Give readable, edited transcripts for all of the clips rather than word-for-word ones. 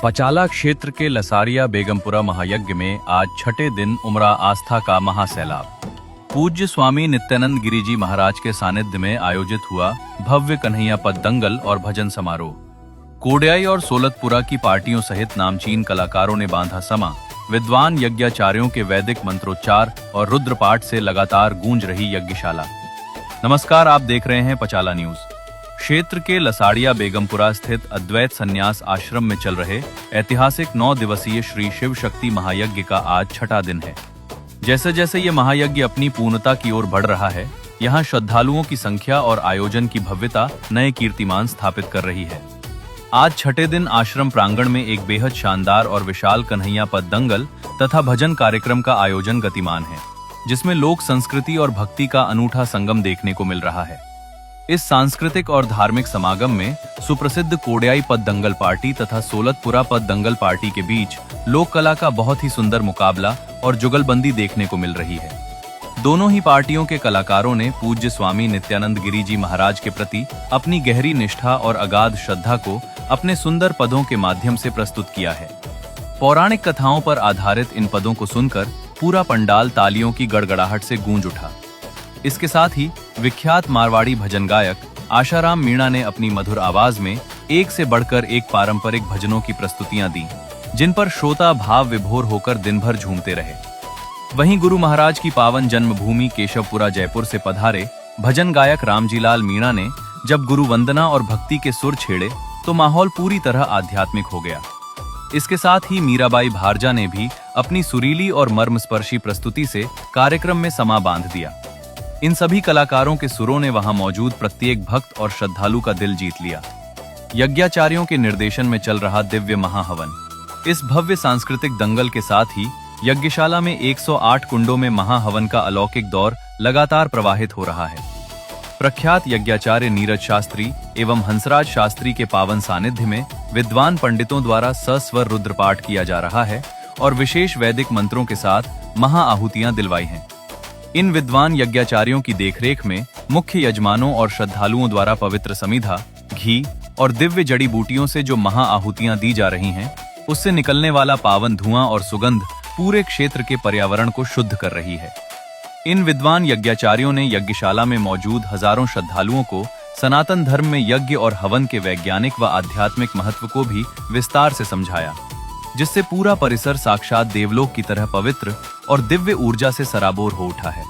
पचाला क्षेत्र के लसारिया बेगमपुरा महायज्ञ में आज छठे दिन उमड़ा आस्था का महासैलाब। पूज्य स्वामी नित्यानंद गिरि जी महाराज के सानिध्य में आयोजित हुआ भव्य कन्हैया पद दंगल और भजन समारोह। कोडियाई और सोलतपुरा की पार्टियों सहित नामचीन कलाकारों ने बांधा समा। विद्वान यज्ञाचार्यों के वैदिक मंत्रोच्चार और रुद्रपाठ से लगातार गूंज रही यज्ञशाला। नमस्कार, आप देख रहे हैं पचाला न्यूज। क्षेत्र के लसाड़िया बेगमपुरा स्थित अद्वैत संन्यास आश्रम में चल रहे ऐतिहासिक 9 दिवसीय श्री शिव शक्ति महायज्ञ का आज छठा दिन है। जैसे जैसे ये महायज्ञ अपनी पूर्णता की ओर बढ़ रहा है, यहाँ श्रद्धालुओं की संख्या और आयोजन की भव्यता नए कीर्तिमान स्थापित कर रही है। आज छठे दिन आश्रम प्रांगण में एक बेहद शानदार और विशाल कन्हैया पद दंगल तथा भजन कार्यक्रम का आयोजन गतिमान है, जिसमें लोक संस्कृति और भक्ति का अनूठा संगम देखने को मिल रहा है। इस सांस्कृतिक और धार्मिक समागम में सुप्रसिद्ध कोडियाई पद दंगल पार्टी तथा सोलतपुरा पद दंगल पार्टी के बीच लोक कला का बहुत ही सुंदर मुकाबला और जुगलबंदी देखने को मिल रही है। दोनों ही पार्टियों के कलाकारों ने पूज्य स्वामी नित्यानंद गिरि जी महाराज के प्रति अपनी गहरी निष्ठा और अगाध श्रद्धा को अपने सुंदर पदों के माध्यम से प्रस्तुत किया है। पौराणिक कथाओं पर आधारित इन पदों को सुनकर पूरा पंडाल तालियों की गड़गड़ाहट से गूंज उठा। इसके साथ ही विख्यात मारवाड़ी भजन गायक आशाराम मीणा ने अपनी मधुर आवाज में एक से बढ़कर एक पारंपरिक भजनों की प्रस्तुतियां दी, जिन पर श्रोता भाव विभोर होकर दिन भर झूमते रहे। वहीं गुरु महाराज की पावन जन्मभूमि केशवपुरा जयपुर से पधारे भजन गायक रामजीलाल मीणा ने जब गुरु वंदना और भक्ति के सुर छेड़े तो माहौल पूरी तरह आध्यात्मिक हो गया। इसके साथ ही मीराबाई भारजा ने भी अपनी सुरीली और मर्मस्पर्शी प्रस्तुति से कार्यक्रम में समा बांध दिया। इन सभी कलाकारों के सुरों ने वहां मौजूद प्रत्येक भक्त और श्रद्धालु का दिल जीत लिया। यज्ञाचार्यों के निर्देशन में चल रहा दिव्य महाहवन। इस भव्य सांस्कृतिक दंगल के साथ ही यज्ञशाला में 108 कुंडों में महाहवन का अलौकिक दौर लगातार प्रवाहित हो रहा है। प्रख्यात यज्ञाचार्य नीरज शास्त्री एवं हंसराज शास्त्री के पावन सानिध्य में विद्वान पंडितों द्वारा सस्वर रुद्रपाठ किया जा रहा है और विशेष वैदिक मंत्रों के साथ महाआहुतियां दिलवाई हैं। इन विद्वान यज्ञाचार्यों की देखरेख में मुख्य यजमानों और श्रद्धालुओं द्वारा पवित्र समिधा, घी और दिव्य जड़ी बूटियों से जो महाआहुतियां दी जा रही हैं, उससे निकलने वाला पावन धुआं और सुगंध पूरे क्षेत्र के पर्यावरण को शुद्ध कर रही है। इन विद्वान यज्ञाचार्यों ने यज्ञशाला में मौजूद हजारों श्रद्धालुओं को सनातन धर्म में यज्ञ और हवन के वैज्ञानिक व आध्यात्मिक महत्व को भी विस्तार से समझाया, जिससे पूरा परिसर साक्षात देवलोक की तरह पवित्र और दिव्य ऊर्जा से सराबोर हो उठा है।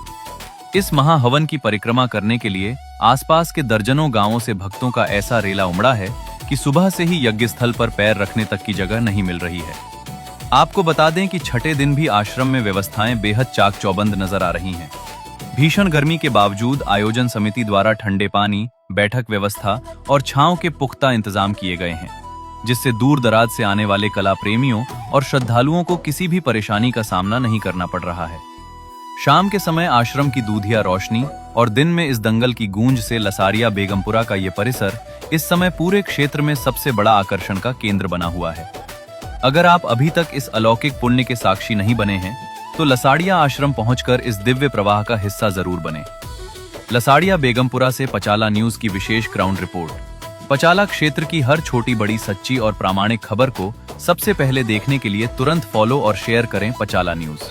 इस महाहवन की परिक्रमा करने के लिए आसपास के दर्जनों गांवों से भक्तों का ऐसा रेला उमड़ा है कि सुबह से ही यज्ञ स्थल पर पैर रखने तक की जगह नहीं मिल रही है। आपको बता दें कि छठे दिन भी आश्रम में व्यवस्थाएं बेहद चाक चौबंद नजर आ रही हैं। भीषण गर्मी के बावजूद आयोजन समिति द्वारा ठंडे पानी, बैठक व्यवस्था और छांव के पुख्ता इंतजाम किए गए हैं, जिससे दूर दराज से आने वाले कला प्रेमियों और श्रद्धालुओं को किसी भी परेशानी का सामना नहीं करना पड़ रहा है। शाम के समय आश्रम की दूधिया रोशनी और दिन में इस दंगल की गूंज से लसारिया बेगमपुरा का ये परिसर इस समय पूरे क्षेत्र में सबसे बड़ा आकर्षण का केंद्र बना हुआ है। अगर आप अभी तक इस अलौकिक पुण्य के साक्षी नहीं बने हैं, तो लसाड़िया आश्रम पहुंचकर इस दिव्य प्रवाह का हिस्सा जरूर बने। लसाड़िया बेगमपुरा से पचाला न्यूज की विशेष ग्राउंड रिपोर्ट। पचाला क्षेत्र की हर छोटी बड़ी सच्ची और प्रामाणिक खबर को सबसे पहले देखने के लिए तुरंत फॉलो और शेयर करें पचाला न्यूज।